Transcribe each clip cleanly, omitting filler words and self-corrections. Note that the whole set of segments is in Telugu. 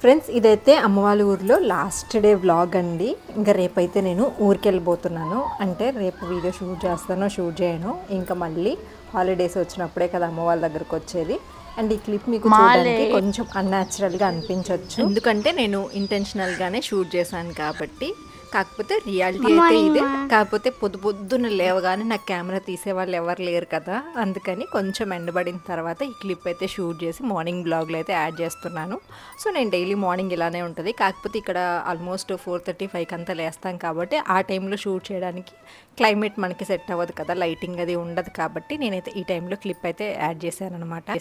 ఫ్రెండ్స్ ఇదైతే అమ్మ వాళ్ళ ఊర్లో లాస్ట్ డే వ్లాగ్ అండి. ఇంకా రేపైతే నేను ఊరికి వెళ్ళిపోతున్నాను. అంటే రేపు వీడియో షూట్ చేస్తానో షూట్ చేయను, ఇంకా మళ్ళీ హాలిడేస్ వచ్చినప్పుడే కదా అమ్మ వాళ్ళ దగ్గరకు వచ్చేది. అండ్ ఈ క్లిప్ మీకు చూడడానికి కొంచెం అన్యాచురల్గా అనిపించవచ్చు, ఎందుకంటే నేను ఇంటెన్షనల్గానే షూట్ చేశాను కాబట్టి. కాకపోతే రియాలిటీ అయితే ఇదే. కాకపోతే పొద్దున్న లేవగానే నాకు కెమెరా తీసేవాళ్ళు ఎవరు లేరు కదా, అందుకని కొంచెం ఎండబడిన తర్వాత ఈ క్లిప్ అయితే షూట్ చేసి మార్నింగ్ బ్లాగ్లో అయితే యాడ్ చేస్తున్నాను. సో నేను డైలీ మార్నింగ్ ఇలానే ఉంటుంది. కాకపోతే ఇక్కడ ఆల్మోస్ట్ 4:35 అంతా లేస్తాం కాబట్టి ఆ టైంలో షూట్ చేయడానికి క్లైమేట్ మనకి సెట్ అవ్వదు కదా, లైటింగ్ అది ఉండదు కాబట్టి నేనైతే ఈ టైంలో క్లిప్ అయితే యాడ్ చేశాను అనమాట.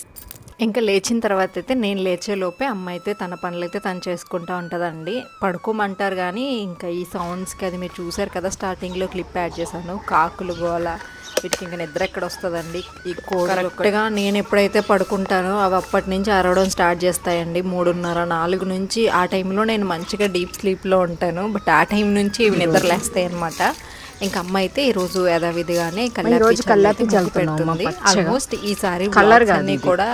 ఇంకా లేచిన తర్వాత అయితే నేను లేచేలోపే అమ్మ అయితే తన పనులు అయితే తను చేసుకుంటూ ఉంటుందండి. పడుకోమంటారు కానీ ఇంకా ఈ సౌండ్స్కి అది మీరు చూసారు కదా, స్టార్టింగ్లో క్లిప్ యాడ్ చేశాను, కాకులు గోల, వీటికి ఇంకా నిద్ర ఎక్కడ వస్తుందండి. ఈ కరెక్ట్గా నేను ఎప్పుడైతే పడుకుంటానో అవి అప్పటి నుంచి అరవడం స్టార్ట్ చేస్తాయండి. 3:30, 4 నుంచి ఆ టైంలో నేను మంచిగా డీప్ స్లీప్లో ఉంటాను, బట్ ఆ టైం నుంచి ఇవి నిద్రలేస్తాయి అనమాట. ఇంకా అమ్మ అయితే ఈరోజు యథావిధిగానే కల్లాపి పెడుతుంది. ఆల్మోస్ట్ ఈసారి కలర్ అన్ని కూడా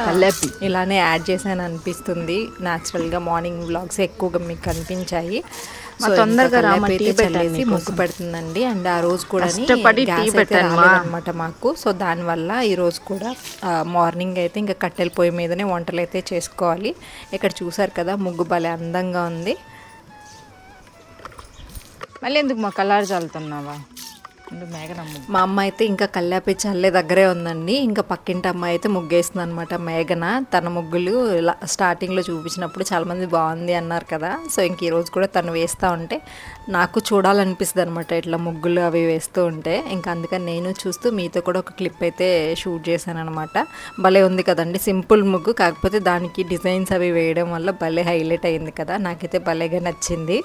ఇలానే యాడ్ చేశాను అనిపిస్తుంది. న్యాచురల్గా మార్నింగ్ వ్లాగ్స్ ఎక్కువగా మీకు కనిపించాయి. తొందరగా చల్లేసి ముగ్గు పెడుతుందండి. అండ్ ఆ రోజు కూడా అనమాట మాకు. సో దానివల్ల ఈరోజు కూడా మార్నింగ్ అయితే ఇంకా కట్టెల పొయ్యి మీదనే వంటలు అయితే చేసుకోవాలి. ఇక్కడ చూసారు కదా ముగ్గు భలే అందంగా ఉంది. మళ్ళీ ఎందుకు మా కలర్ చల్లుతున్నావా? మా అమ్మ అయితే ఇంకా కల్లాపి చల్లే దగ్గరే ఉందండి. ఇంకా పక్కింటి అమ్మాయి అయితే ముగ్గేస్తుంది అనమాట, మేఘన. తన ముగ్గులు స్టార్టింగ్లో చూపించినప్పుడు చాలామంది బాగుంది అన్నారు కదా, సో ఇంక ఈరోజు కూడా తను వేస్తూ ఉంటే నాకు చూడాలనిపిస్తుంది అనమాట, ఇట్లా ముగ్గులు అవి వేస్తూ ఉంటే. ఇంకా అందుకని నేను చూస్తూ మీతో కూడా ఒక క్లిప్ అయితే షూట్ చేశాను అనమాట. భలే ఉంది కదండి, సింపుల్ ముగ్గు, కాకపోతే దానికి డిజైన్స్ అవి వేయడం వల్ల భలే హైలైట్ అయింది కదా, నాకైతే భలేగా నచ్చింది.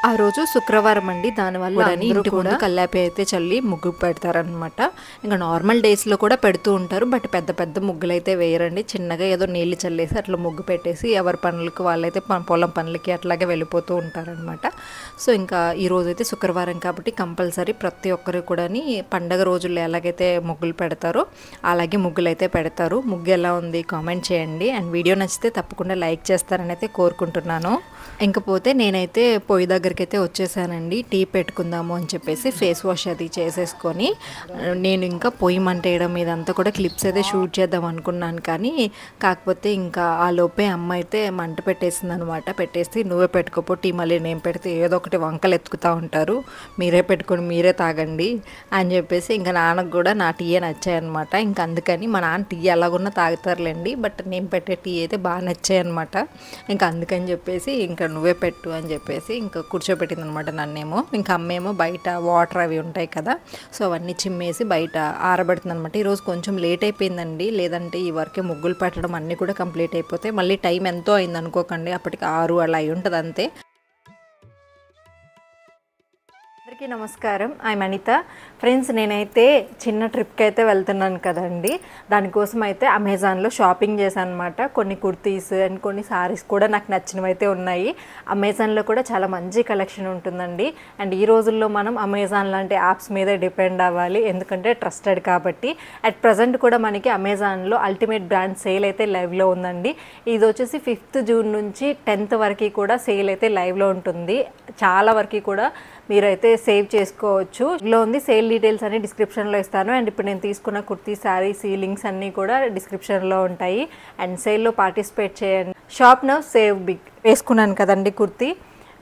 ఆ రోజు శుక్రవారం అండి, దానివల్ల ఇంటి కూడా కల్లాపి అయితే చల్లి ముగ్గు పెడతారనమాట. ఇంకా నార్మల్ డేస్లో కూడా పెడుతూ ఉంటారు, బట్ పెద్ద పెద్ద ముగ్గులు అయితే వేయరండి. చిన్నగా ఏదో నీళ్ళు చల్లేసి అట్లా ముగ్గు పెట్టేసి ఎవరి పనులకు వాళ్ళైతే పొలం పనులకి అట్లాగే వెళ్ళిపోతూ ఉంటారనమాట. సో ఇంకా ఈరోజు అయితే శుక్రవారం కాబట్టి కంపల్సరీ ప్రతి ఒక్కరు కూడా పండగ రోజుల్లో ఎలాగైతే ముగ్గులు పెడతారో అలాగే ముగ్గులు అయితే పెడతారు. ముగ్గు ఎలా ఉంది కామెంట్ చేయండి. అండ్ వీడియో నచ్చితే తప్పకుండా లైక్ చేస్తారని అయితే కోరుకుంటున్నాను. ఇంకపోతే నేనైతే పొయ్యి దగ్గరికి అయితే వచ్చేసానండి. టీ పెట్టుకుందాము అని చెప్పేసి ఫేస్ వాష్ అది చేసేసుకొని నేను ఇంకా పొయ్యి మంటేయడం ఇదంతా కూడా క్లిప్స్ అయితే షూట్ చేద్దాం అనుకున్నాను, కానీ కాకపోతే ఇంకా ఆ లోపే అమ్మ అయితే మంట పెట్టేసింది అనమాట. పెట్టేసి నువ్వే పెట్టుకోపో టీ, మళ్ళీ నేను పెడితే ఏదో ఒకటి వంకలు ఎత్తుకుతూ ఉంటారు, మీరే పెట్టుకొని మీరే తాగండి అని చెప్పేసి ఇంకా నాన్నకు కూడా నా టీయే నచ్చాయన్నమాట. ఇంకా అందుకని మా నాన్న టీ ఎలాగున్నా తాగుతారులేండి, బట్ నేను పెట్టే టీ అయితే బాగా నచ్చాయి అనమాట. ఇంకా అందుకని చెప్పేసి ఇంకా నువ్వే పెట్టు అని చెప్పేసి ఇంకా కూర్చోబెట్టింది అనమాట నన్నేమో. ఇంకా అమ్మేమో బయట వాటర్ అవి ఉంటాయి కదా, సో అవన్నీ చిమ్మేసి బయట ఆరబెడుతుంది అనమాట. ఈరోజు కొంచెం లేట్ అయిపోయిందండి, లేదంటే ఈ వరకే ముగ్గులు పెట్టడం అన్నీ కూడా కంప్లీట్ అయిపోతాయి. మళ్ళీ టైం ఎంతో అయింది అనుకోకండి, అప్పటికి 6 అలా అయి ఉంటుంది అంతే. అందరికీ నమస్కారం, ఐఎమ్ అనిత. ఫ్రెండ్స్ నేనైతే చిన్న ట్రిప్కి అయితే వెళ్తున్నాను కదండి, దానికోసం అయితే అమెజాన్లో షాపింగ్ చేశాను అనమాట. కొన్ని కుర్తీస్ అండ్ కొన్ని సారీస్ కూడా నాకు నచ్చినవి అయితే ఉన్నాయి. అమెజాన్లో కూడా చాలా మంచి కలెక్షన్ ఉంటుందండి. అండ్ ఈ రోజుల్లో మనం అమెజాన్ లాంటి యాప్స్ మీద డిపెండ్ అవ్వాలి, ఎందుకంటే ట్రస్టెడ్ కాబట్టి. అట్ ప్రజెంట్ కూడా మనకి అమెజాన్లో అల్టిమేట్ బ్రాండ్ సేల్ అయితే లైవ్లో ఉందండి. ఇది వచ్చేసి 5th జూన్ నుంచి 10th వరకు కూడా సేల్ అయితే లైవ్లో ఉంటుంది. చాలా వరకు కూడా మీరైతే సేవ్ చేసుకోవచ్చు. ఇలా ఉంది, సేల్ డీటెయిల్స్ అన్ని డిస్క్రిప్షన్లో ఇస్తాను. అండ్ ఇప్పుడు నేను తీసుకున్న కుర్తీ, శారీ, సీలింగ్స్ అన్నీ కూడా డిస్క్రిప్షన్లో ఉంటాయి. అండ్ సేల్లో పార్టిసిపేట్ చేయండి. షాప్ నౌ సేవ్ బిగ్ వేసుకున్నాను కదండి కుర్తీ,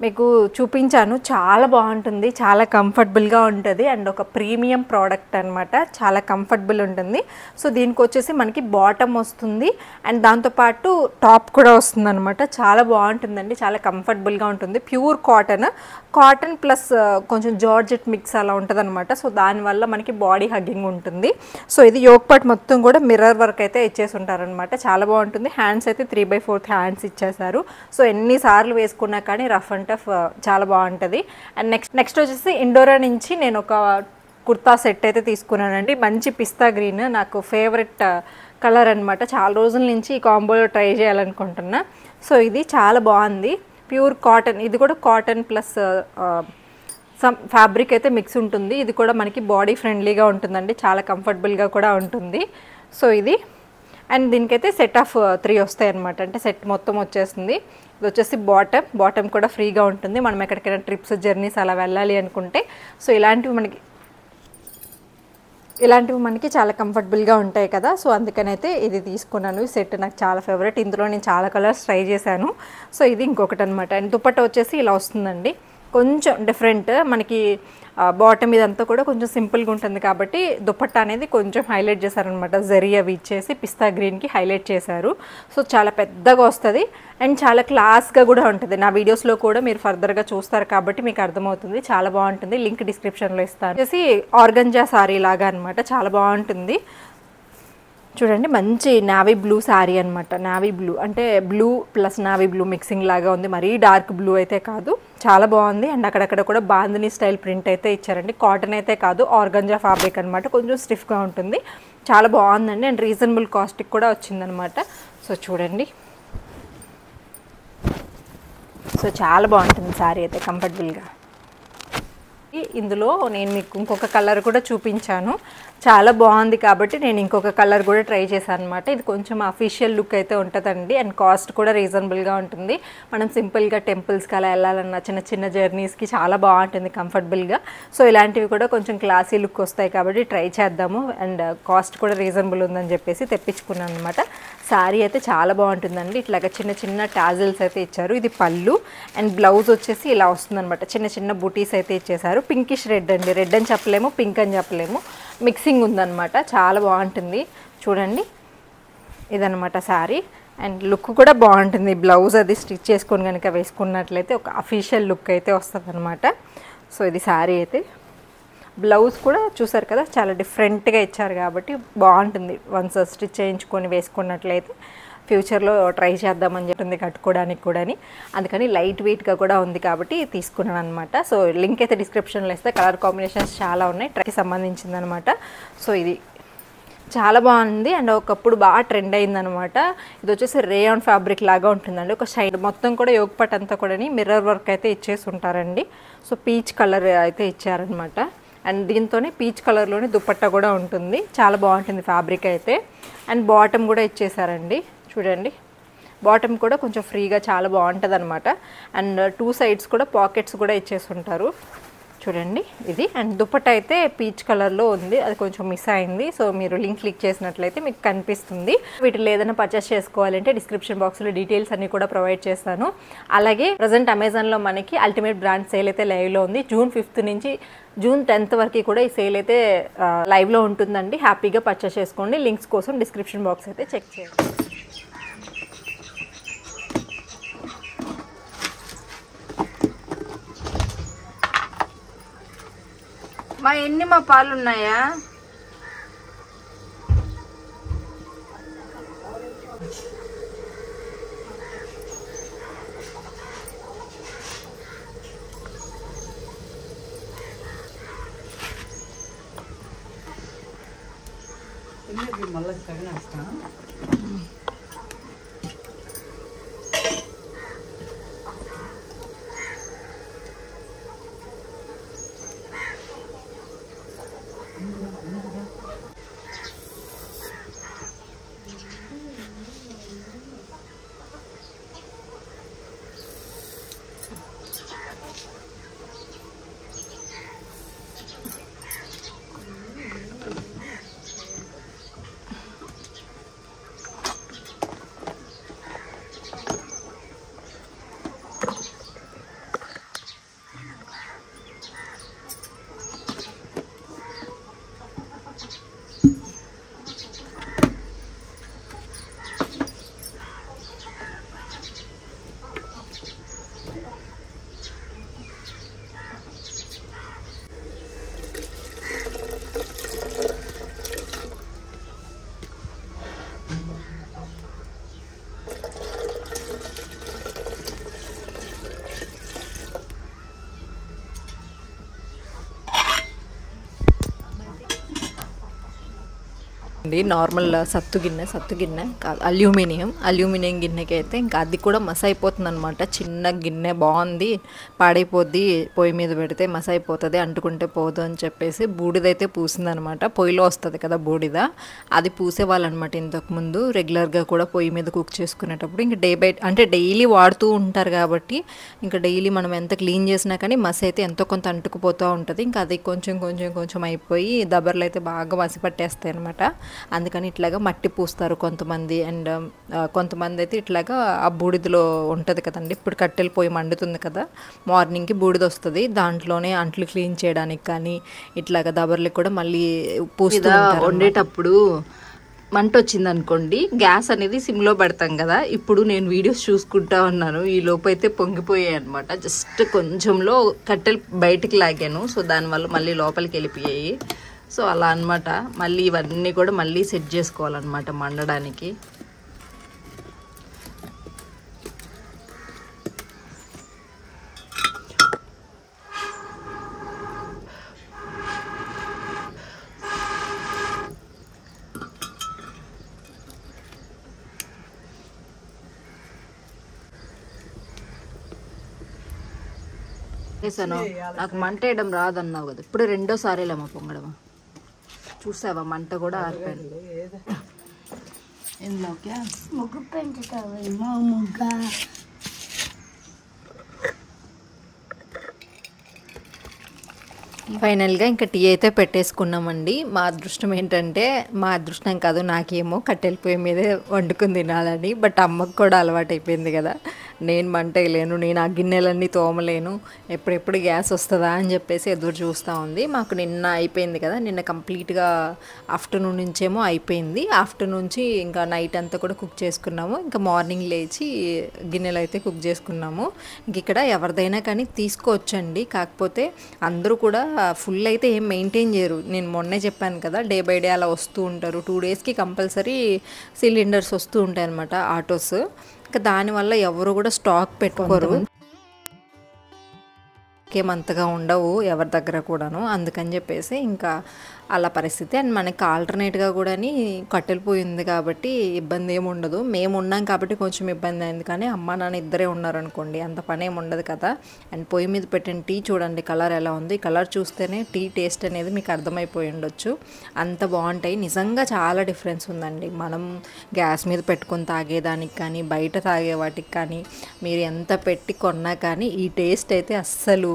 మీకు చూపించాను. చాలా బాగుంటుంది, చాలా కంఫర్టబుల్గా ఉంటుంది. అండ్ ఒక ప్రీమియం ప్రోడక్ట్ అనమాట, చాలా కంఫర్టబుల్ ఉంటుంది. సో దీనికి వచ్చేసి మనకి బాటమ్ వస్తుంది అండ్ దాంతోపాటు టాప్ కూడా వస్తుంది అనమాట. చాలా బాగుంటుందండి, చాలా కంఫర్టబుల్గా ఉంటుంది. ప్యూర్ కాటన్ ప్లస్ కొంచెం జార్జెట్ మిక్స్ అలా ఉంటుంది అనమాట. సో దానివల్ల మనకి బాడీ హగ్గింగ్ ఉంటుంది. సో ఇది యోక్ పార్ట్ మొత్తం కూడా మిర్రర్ వర్క్ అయితే ఇచ్చేసి ఉంటారనమాట. చాలా బాగుంటుంది. హ్యాండ్స్ అయితే 3/4 హ్యాండ్స్ ఇచ్చేసారు. సో ఎన్నిసార్లు వేసుకున్నా కానీ రఫ్ అండ్ టఫ్ చాలా బాగుంటుంది. అండ్ నెక్స్ట్ వచ్చేసి ఇండోరా నుంచి నేను ఒక కుర్తా సెట్ అయితే తీసుకున్నానండి. మంచి పిస్తా గ్రీన్ నాకు ఫేవరెట్ కలర్ అనమాట. చాలా రోజుల నుంచి ఈ కాంబోలో ట్రై చేయాలనుకుంటున్నా. సో ఇది చాలా బాగుంది, ప్యూర్ కాటన్. ఇది కూడా కాటన్ ప్లస్ ఫ్యాబ్రిక్ అయితే మిక్స్ ఉంటుంది. ఇది కూడా మనకి బాడీ ఫ్రెండ్లీగా ఉంటుందండి, చాలా కంఫర్టబుల్గా కూడా ఉంటుంది. సో ఇది అండ్ దీనికైతే సెట్ ఆఫ్ 3 వస్తాయి అనమాట, అంటే సెట్ మొత్తం వచ్చేస్తుంది. ఇది వచ్చేసి బాటమ్ కూడా ఫ్రీగా ఉంటుంది మనం ఎక్కడికైనా ట్రిప్స్ జర్నీస్ అలా వెళ్ళాలి అనుకుంటే. సో ఇలాంటివి మనకి చాలా కంఫర్టబుల్గా ఉంటాయి కదా. సో అందుకనైతే ఇది తీసుకున్నాను. ఈ సెట్ నాకు చాలా ఫేవరెట్. ఇందులో నేను చాలా కలర్స్ ట్రై చేశాను. సో ఇది ఇంకొకటి అనమాట. అండ్ దుపట్టా వచ్చేసి ఇలా వస్తుందండి, కొంచెం డిఫరెంట్. మనకి బాటమ్ ఇదంతా కూడా కొంచెం సింపుల్గా ఉంటుంది కాబట్టి దుపట్టా అనేది కొంచెం హైలైట్ చేశారనమాట. జరీ అవి ఇచ్చేసి పిస్తా గ్రీన్కి హైలైట్ చేశారు. సో చాలా పెద్దగా వస్తుంది అండ్ చాలా క్లాస్గా కూడా ఉంటుంది. నా వీడియోస్లో కూడా మీరు ఫర్దర్గా చూస్తారు కాబట్టి మీకు అర్థమవుతుంది. చాలా బాగుంటుంది. లింక్ డిస్క్రిప్షన్లో ఇస్తాను. వచ్చేసి ఆర్గంజా సారీ లాగా అనమాట, చాలా బాగుంటుంది. చూడండి, మంచి నావీ బ్లూ శారీ అనమాట. నావీ బ్లూ అంటే blue plus navy blue mixing లాగా ఉంది, మరీ డార్క్ బ్లూ అయితే కాదు. చాలా బాగుంది. అండ్ అక్కడక్కడ కూడా బాందిని స్టైల్ ప్రింట్ అయితే ఇచ్చారండి. కాటన్ అయితే కాదు, ఆర్గంజా ఫ్యాబ్రిక్ అనమాట. కొంచెం స్టిఫ్గా ఉంటుంది, చాలా బాగుందండి. అండ్ రీజనబుల్ కాస్ట్కి కూడా వచ్చిందనమాట. సో చూడండి, సో చాలా బాగుంటుంది శారీ అయితే కంఫర్టబుల్గా. ఇందులో నేను మీకు ఇంకొక కలర్ కూడా చూపించాను, చాలా బాగుంది కాబట్టి నేను ఇంకొక కలర్ కూడా ట్రై చేశాను అనమాట. ఇది కొంచెం అఫీషియల్ లుక్ అయితే ఉంటుందండి అండ్ కాస్ట్ కూడా రీజనబుల్గా ఉంటుంది. మనం సింపుల్గా టెంపుల్స్కి అలా వెళ్ళాలన్నా చిన్న చిన్న జర్నీస్కి చాలా బాగుంటుంది కంఫర్టబుల్గా. సో ఇలాంటివి కూడా కొంచెం క్లాసీ లుక్ వస్తాయి కాబట్టి ట్రై చేద్దాము. అండ్ కాస్ట్ కూడా రీజనబుల్ ఉందని చెప్పేసి తెప్పించుకున్నాను అనమాట. శారీ అయితే చాలా బాగుంటుందండి. ఇట్లాగా చిన్న చిన్న టాజిల్స్ అయితే ఇచ్చారు. ఇది పళ్ళు అండ్ బ్లౌజ్ వచ్చేసి ఇలా వస్తుందన్నమాట. చిన్న చిన్న బూటీస్ అయితే ఇచ్చేసారు. పింకిష్ రెడ్ అండి, రెడ్ అని చెప్పలేము, పింక్ అని చెప్పలేము, మిక్సింగ్ ఉందన్నమాట. చాలా బాగుంటుంది. చూడండి, ఇదనమాట శారీ. అండ్ లుక్ కూడా బాగుంటుంది. బ్లౌజ్ అది స్టిచ్ చేసుకొని కనుక వేసుకున్నట్లయితే ఒక అఫీషియల్ లుక్ అయితే వస్తుంది అనమాట. సో ఇది శారీ అయితే. బ్లౌజ్ కూడా చూసారు కదా, చాలా డిఫరెంట్గా ఇచ్చారు కాబట్టి బాగుంటుంది. వన్స్ స్టిచ్ చేయించుకొని వేసుకున్నట్లయితే ఫ్యూచర్లో ట్రై చేద్దామని చెప్తుంది కట్టుకోవడానికి కూడా. అందుకని లైట్ వెయిట్గా కూడా ఉంది కాబట్టి తీసుకున్నాను అనమాట. సో లింక్ అయితే డిస్క్రిప్షన్లో ఇస్తే. కలర్ కాంబినేషన్స్ చాలా ఉన్నాయి, ట్రైకి సంబంధించింది అనమాట. సో ఇది చాలా బాగుంది అండ్ ఒకప్పుడు బాగా ట్రెండ్ అయిందనమాట. ఇది వచ్చేసి రేయాన్ ఫ్యాబ్రిక్ లాగా ఉంటుందండి. ఒక సైడ్ మొత్తం కూడా యోగపట్ అంతా కూడా మిర్రర్ వర్క్ అయితే ఇచ్చేసి ఉంటారండి. సో పీచ్ కలర్ అయితే ఇచ్చారనమాట. అండ్ దీంతోనే పీచ్ కలర్లోనే దుపట్టా కూడా ఉంటుంది. చాలా బాగుంటుంది ఫ్యాబ్రిక్ అయితే. అండ్ బాటమ్ కూడా ఇచ్చేసారండి. చూడండి, బాటమ్ కూడా కొంచెం ఫ్రీగా చాలా బాగుంటుంది అనమాట. అండ్ 2 సైడ్స్ కూడా పాకెట్స్ కూడా ఇచ్చేసి ఉంటారు. చూడండి ఇది. అండ్ దుపట్టా అయితే పీచ్ కలర్లో ఉంది, అది కొంచెం మిస్ అయింది. సో మీరు లింక్ క్లిక్ చేసినట్లయితే మీకు కనిపిస్తుంది. వీటిలో ఏదైనా పర్చేస్ చేసుకోవాలంటే డిస్క్రిప్షన్ బాక్స్లో డీటెయిల్స్ అన్ని కూడా ప్రొవైడ్ చేస్తాను. అలాగే ప్రజెంట్ అమెజాన్లో మనకి అల్టిమేట్ బ్రాండ్ సేల్ అయితే లైవ్లో ఉంది. జూన్ 5th నుంచి జూన్ 10th వరకు కూడా ఈ సేల్ అయితే లైవ్లో ఉంటుందండి. హ్యాపీగా పర్చేస్ చేసుకోండి. లింక్స్ కోసం డిస్క్రిప్షన్ బాక్స్ అయితే చెక్ చేయండి. మా ఎన్ని మా పాలు ఉన్నాయా? మళ్ళీ తగిన నార్మల్ సత్తు గిన్నె కాదు, అల్యూమినియం గిన్నెకి అయితే ఇంకా అది కూడా మస అయిపోతుంది అనమాట. చిన్న గిన్నె బాగుంది, పాడైపోద్ది, పొయ్యి మీద పెడితే మస అయిపోతుంది, అంటుకుంటే పోదు అని చెప్పేసి బూడిదైతే పూసిందనమాట. పొయ్యిలో వస్తుంది కదా బూడిద, అది పూసేవాళ్ళు అనమాట ఇంతకుముందు రెగ్యులర్గా కూడా పొయ్యి మీద కుక్ చేసుకునేటప్పుడు. ఇంకా అంటే డైలీ వాడుతూ ఉంటారు కాబట్టి ఇంకా డైలీ మనం ఎంత క్లీన్ చేసినా కానీ మస అయితే ఎంతో కొంత అంటుకుపోతూ ఉంటుంది. ఇంకా అది కొంచెం అయిపోయి దబర్లు అయితే బాగా మసి పట్టేస్తాయి అనమాట. అందుకని ఇట్లాగా మట్టి పూస్తారు కొంతమంది. అండ్ కొంతమంది అయితే ఇట్లాగా ఆ బూడిదలో ఉంటుంది కదండి, ఇప్పుడు కట్టెలు పొయ్యి మండుతుంది కదా, మార్నింగ్కి బూడిద వస్తుంది, దాంట్లోనే అంట్లు క్లీన్ చేయడానికి కానీ ఇట్లాగా దబర్లకి కూడా మళ్ళీ పూస్తూ ఉంటారు. వండేటప్పుడు మంట వచ్చింది అనుకోండి, గ్యాస్ అనేది సిమ్లో పెడతాం కదా. ఇప్పుడు నేను వీడియోస్ చూసుకుంటా ఉన్నాను, ఈ లోపు అయితే పొంగిపోయాయి అనమాట. జస్ట్ కొంచెంలో కట్టెలు బయటికి లాగాను, సో దానివల్ల మళ్ళీ లోపలికి వెళ్ళిపోయాయి. సో అలా అనమాట. మళ్ళీ ఇవన్నీ కూడా మళ్ళీ సెట్ చేసుకోవాలన్నమాట మండడానికి. వేసాను, నాకు మంట వేయడం రాదన్నావు కదా, ఇప్పుడు రెండోసారిలేమో పొంగడమా. చూసావా మంట కూడా ఆరిపోయింది. ఇందులోకి ముగ్గు పెంచుతావేమో ముగ్గ. ఫైనల్గా ఇంకా టీ అయితే పెట్టేసుకున్నామండి. మా అదృష్టం ఏంటంటే, మా అదృష్టం కాదు, నాకేమో కట్టెల పొయ్యి మీదే వండుకుని తినాలని. బట్ అమ్మకు కూడా అలవాటు అయిపోయింది కదా, నేను మంట వేయలేను, నేను ఆ గిన్నెలన్నీ తోమలేను, ఎప్పుడెప్పుడు గ్యాస్ వస్తుందా అని చెప్పేసి ఎదురు చూస్తూ ఉంది. మాకు నిన్న అయిపోయింది కదా, నిన్న కంప్లీట్గా ఆఫ్టర్నూన్ నుంచేమో అయిపోయింది. ఆఫ్టర్నూన్ నుంచి ఇంకా నైట్ అంతా కూడా కుక్ చేసుకున్నాము. ఇంకా మార్నింగ్ లేచి గిన్నెలు అయితే కుక్ చేసుకున్నాము. ఇంక ఇక్కడ ఎవరిదైనా కానీ తీసుకోవచ్చండి, కాకపోతే అందరూ కూడా ఫుల్ అయితే ఏం మెయింటైన్ చేయరు. నేను మొన్నే చెప్పాను కదా, డే బై డే అలా వస్తూ ఉంటారు. 2 డేస్కి కంపల్సరీ సిలిండర్స్ వస్తూ ఉంటాయి అన్నమాట, ఆటోస్. ఇంకా దానివల్ల ఎవరు కూడా స్టాక్ పెట్టుకోరు, ఏమంతగా ఉండవు ఎవరి దగ్గర కూడాను. అందుకని చెప్పేసి ఇంకా అలా పరిస్థితి. అండ్ మనకి ఆల్టర్నేట్గా కూడా కట్టెలు పొయ్యి ఉంది కాబట్టి ఇబ్బంది ఏమి ఉండదు. మేము ఉన్నాం కాబట్టి కొంచెం ఇబ్బంది అయింది, కానీ అమ్మ నాన్న ఇద్దరే ఉన్నారనుకోండి అంత పని ఏమి ఉండదు కదా. అండ్ పొయ్యి మీద పెట్టిన టీ చూడండి కలర్ ఎలా ఉంది, కలర్ చూస్తేనే టీ టేస్ట్ అనేది మీకు అర్థమైపోయి ఉండొచ్చు, అంత బాగుంటాయి. నిజంగా చాలా డిఫరెన్స్ ఉందండి మనం గ్యాస్ మీద పెట్టుకొని తాగేదానికి కానీ బయట తాగే వాటికి కానీ. మీరు ఎంత పెట్టి కొన్నా కానీ ఈ టేస్ట్ అయితే అస్సలు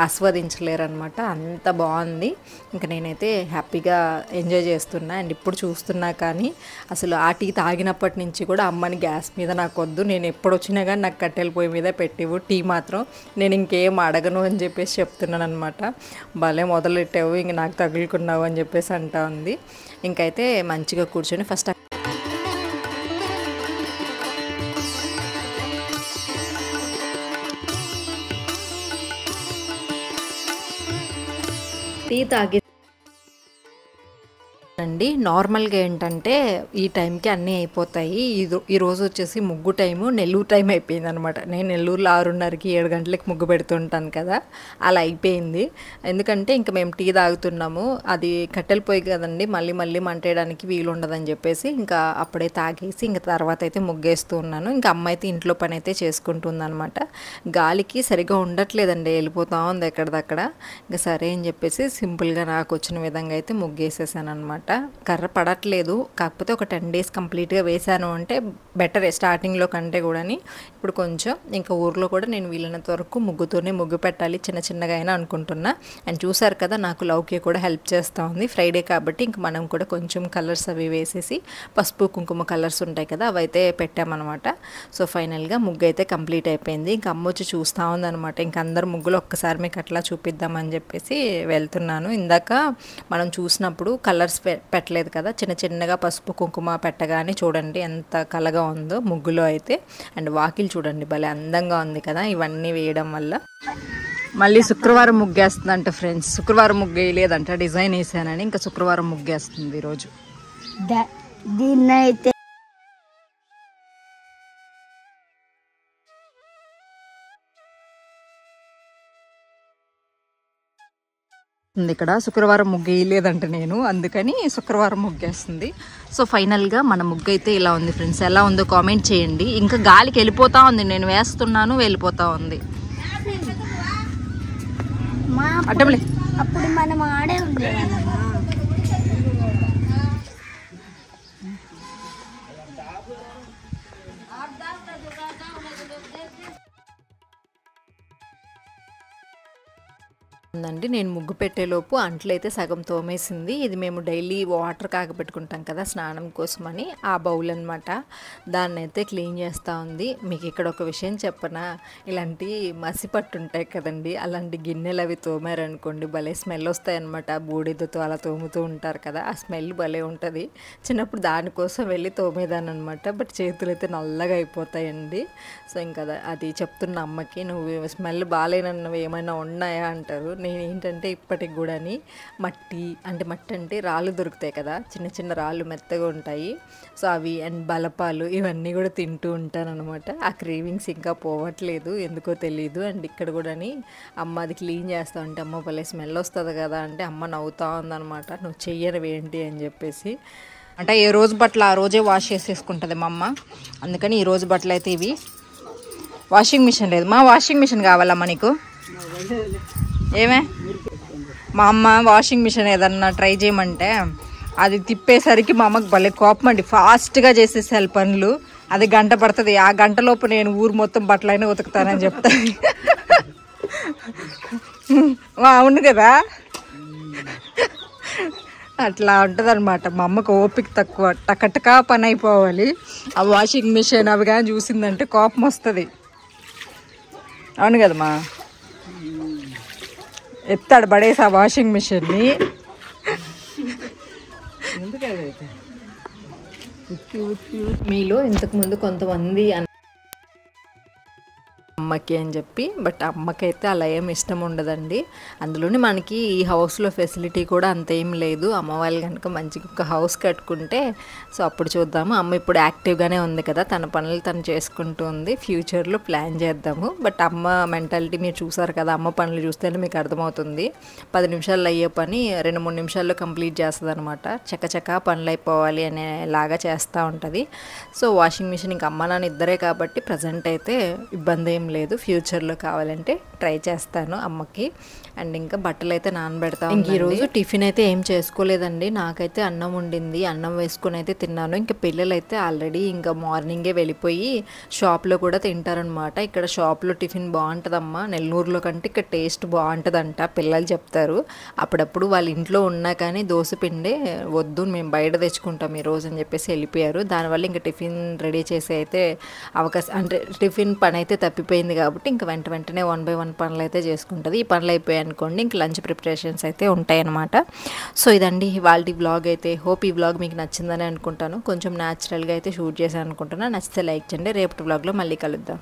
ఆస్వాదించలేరు అనమాట, అంత బాగుంది. ఇంకా నేనైతే హ్యాపీగా ఎంజాయ్ చేస్తున్నా. అండ్ ఇప్పుడు చూస్తున్నా కానీ అసలు ఆ టీ తాగినప్పటి నుంచి కూడా అమ్మని గ్యాస్ మీద నాకు వద్దు, నేను ఎప్పుడు వచ్చినా కానీ నాకు కట్టెల పొయ్యి మీద పెట్టివు, టీ మాత్రం నేను ఇంకేం అడగను అని చెప్పేసి చెప్తున్నాను అనమాట. భలే మొదలెట్టావు, ఇంక నాకు తగులుకున్నావు అని చెప్పేసి అంటా ఉంది. ఇంకైతే మంచిగా కూర్చొని ఫస్ట్ టీ తాగి అండి. నార్మల్గా ఏంటంటే ఈ టైంకి అన్నీ అయిపోతాయి. ఈరోజు వచ్చేసి ముగ్గు టైము నెల్లూరు టైం అయిపోయింది అనమాట. నేను నెల్లూరులో 6:30కి 7 గంటలకి ముగ్గు పెడుతుంటాను కదా, అలా అయిపోయింది. ఎందుకంటే ఇంకా మేము టీ తాగుతున్నాము, అది కట్టెల పొయ్యి కదండి, మళ్ళీ మంటేయడానికి వీలు ఉండదని చెప్పేసి ఇంకా అప్పుడే తాగేసి ఇంకా తర్వాత అయితే ముగ్గేస్తూ ఉన్నాను. ఇంకా అమ్మ అయితే ఇంట్లో పని అయితే చేసుకుంటుంది అనమాట. గాలికి సరిగా ఉండట్లేదండి, వెళ్ళిపోతూ ఉంది ఎక్కడిదక్కడ. ఇంకా సరే అని చెప్పేసి సింపుల్గా నాకు వచ్చిన విధంగా అయితే ముగ్గేసేసాను అనమాట. కర్ర పడట్లేదు, కాకపోతే ఒక 10 డేస్ కంప్లీట్గా వేసాను అంటే బెటరే స్టార్టింగ్లో కంటే కూడా. ఇప్పుడు కొంచెం ఇంకా ఊర్లో కూడా నేను వీలైనంత వరకు ముగ్గుతోనే ముగ్గు పెట్టాలి, చిన్నగా అయినా అనుకుంటున్నా. అండ్ చూసారు కదా నాకు లౌకి కూడా హెల్ప్ చేస్తూ ఉంది. ఫ్రైడే కాబట్టి ఇంక మనం కూడా కొంచెం కలర్స్ అవి వేసేసి పసుపు కుంకుమ కలర్స్ ఉంటాయి కదా, అవి అయితే పెట్టామన్నమాట. సో ఫైనల్గా ముగ్గు అయితే కంప్లీట్ అయిపోయింది. ఇంక అమ్మ వచ్చి చూస్తూ ఉందన్నమాట. ఇంక అందరు ముగ్గులు ఒక్కసారి మీకు అట్లా చూపిద్దామని చెప్పేసి వెళ్తున్నాను. ఇందాక మనం చూసినప్పుడు కలర్స్ పెట్టలేదు కదా, చిన్నగా పసుపు కుంకుమ పెట్టగానే చూడండి ఎంత కలగా ఉందో ముగ్గులో అయితే. అండ్ వాకిలు చూడండి భలే అందంగా ఉంది కదా ఇవన్నీ వేయడం వల్ల. మళ్ళీ శుక్రవారం ముగ్గేస్తుందంట ఫ్రెండ్స్, శుక్రవారం ముగ్గు వేయలేదంట, డిజైన్ వేసానని ఇంకా శుక్రవారం ముగ్గేస్తుంది ఈరోజు. దీన్నైతే ఇక్కడ శుక్రవారం ముగ్గు వేయలేదంట నేను, అందుకని శుక్రవారం ముగ్గేస్తుంది. సో ఫైనల్గా మన ముగ్గు అయితే ఇలా ఉంది ఫ్రెండ్స్. ఎలా ఉందో కామెంట్ చేయండి. ఇంకా గాలికి వెళ్ళిపోతూ ఉంది, నేను వేస్తున్నాను వెళ్ళిపోతూ ఉంది. అడ్డబలే అప్పుడు మనం ఆడే ఉండేవాళ్ళమా. ఉందండి. నేను ముగ్గు పెట్టేలోపు అంట్లయితే సగం తోమేసింది. ఇది మేము డైలీ వాటర్ కాగబెట్టుకుంటాం కదా స్నానం కోసమని, ఆ బౌల్ అనమాట. దాన్ని అయితే క్లీన్ చేస్తూ ఉంది. మీకు ఇక్కడ ఒక విషయం చెప్పనా, ఇలాంటి మసి పట్టు ఉంటాయి కదండి, అలాంటి గిన్నెలు అవి తోమారనుకోండి భలే స్మెల్ వస్తాయన్నమాట. బూడిదతో అలా తోముతూ ఉంటారు కదా, ఆ స్మెల్ భలే ఉంటుంది. చిన్నప్పుడు దానికోసం వెళ్ళి తోమేదాన్ని అనమాట. బట్ చేతులు అయితే నల్లగా అయిపోతాయండి. సో ఇంకా అది చెప్తున్న అమ్మకి, నువ్వు స్మెల్ బాగాలేనన్నవి ఏమైనా ఉన్నాయా అంటారు. నేను ఏంటంటే ఇప్పటికి కూడా మట్టి అంటే రాళ్ళు దొరుకుతాయి కదా, చిన్న చిన్న రాళ్ళు మెత్తగా ఉంటాయి. సో అవి అండ్ బలపాలు ఇవన్నీ కూడా తింటూ ఉంటాను అనమాట. ఆ క్రేవింగ్స్ ఇంకా పోవట్లేదు, ఎందుకో తెలియదు. అండ్ ఇక్కడ కూడా అమ్మ అది క్లీన్ చేస్తా ఉంటే, అమ్మ భలే స్మెల్ వస్తుంది కదా అంటే అమ్మ నవ్వుతా ఉందన్నమాట, నువ్వు చెయ్యనివి ఏంటి అని చెప్పేసి. అంటే ఏ రోజు బట్టలు ఆ రోజే వాష్ చేసేసుకుంటుంది మా అమ్మ. అందుకని ఈ రోజు బట్టలు అయితే ఇవి. వాషింగ్ మిషన్ లేదు మా, వాషింగ్ మిషన్ కావాలమ్మా నీకు? ఏమే మా అమ్మ వాషింగ్ మిషన్ ఏదన్నా ట్రై చేయమంటే అది తిప్పేసరికి మా అమ్మకి భలే కోపం అండి. ఫాస్ట్గా చేసేసాలి పనులు, అది గంట పడుతుంది. ఆ గంటలోపు నేను ఊరు మొత్తం బట్టలైనా ఉతుకుతానని చెప్తాను. అవును కదా, అట్లా ఉంటుంది అనమాట. మా అమ్మకు ఓపిక తక్కువ, టకటకా పని అయిపోవాలి. ఆ వాషింగ్ మిషన్ అవి కానీ చూసిందంటే కోపం వస్తుంది. అవును కదమ్మా, ఎత్తాడు పడేసి ఆ వాషింగ్ మిషన్ని. మీలో ఇంతకుముందు కొంతమంది అమ్మకి అని చెప్పి, బట్ అమ్మకైతే అలా ఏం ఇష్టం ఉండదండి. అందులోని మనకి ఈ హౌస్లో ఫెసిలిటీ కూడా అంతేం లేదు. అమ్మ వాళ్ళు కనుక మంచిగా ఒక హౌస్ కట్టుకుంటే సో అప్పుడు చూద్దాము. అమ్మ ఇప్పుడు యాక్టివ్గానే ఉంది కదా, తన పనులు తను చేసుకుంటూ ఉంది. ఫ్యూచర్లో ప్లాన్ చేద్దాము. బట్ అమ్మ మెంటాలిటీ మీరు చూసారు కదా, అమ్మ పనులు చూస్తేనే మీకు అర్థమవుతుంది. 10 నిమిషాల్లో అయ్యే పని 2-3 నిమిషాల్లో కంప్లీట్ చేస్తుంది అనమాట. చకచకా పనులు అయిపోవాలి అనేలాగా చేస్తూ ఉంటుంది. సో వాషింగ్ మిషన్ ఇంక అమ్మ నాన్న ఇద్దరే కాబట్టి ప్రజెంట్ అయితే ఇబ్బంది ఏం లేదు. ఫ్యూచర్లో కావాలంటే ట్రై చేస్తాను అమ్మకి. అండ్ ఇంకా బట్టలు అయితే నానబెడతా. ఇంక ఈరోజు టిఫిన్ అయితే ఏం చేసుకోలేదండి. నాకైతే అన్నం ఉండింది, అన్నం వేసుకొని అయితే తిన్నాను. ఇంకా పిల్లలు అయితే ఆల్రెడీ ఇంకా మార్నింగే వెళ్ళిపోయి షాప్లో కూడా తింటారనమాట. ఇక్కడ షాప్లో టిఫిన్ బాగుంటుందమ్మా, నెల్లూరులో కంటే ఇక్కడ టేస్ట్ బాగుంటుందంట పిల్లలు చెప్తారు. అప్పుడప్పుడు వాళ్ళ ఇంట్లో ఉన్నా కానీ దోశ పిండే వద్దు మేము బయట తెచ్చుకుంటాం ఈరోజు అని చెప్పేసి వెళ్ళిపోయారు. దానివల్ల ఇంకా టిఫిన్ రెడీ చేసి అయితే అవకాశం, అంటే టిఫిన్ పని అయితే తప్పిపోయింది కాబట్టి ఇంకా వెంటనే 1 by 1 పనులు అయితే చేసుకుంటుంది. ఈ పనులు అయిపోయాయి అనుకోండి ఇంక లంచ్ ప్రిపరేషన్స్ అయితే ఉంటాయి అన్నమాట. సో ఇదండి వాళ్ళ వ్లాగ్ అయితే. హోప్ ఈ వ్లాగ్ మీకు నచ్చిందని అనుకుంటాను. కొంచెం న్యాచురల్గా అయితే షూట్ చేశాను అనుకుంటున్నాను. నచ్చితే లైక్ చేయండి. రేపటి వ్లాగ్లో మళ్ళీ కలుద్దాం.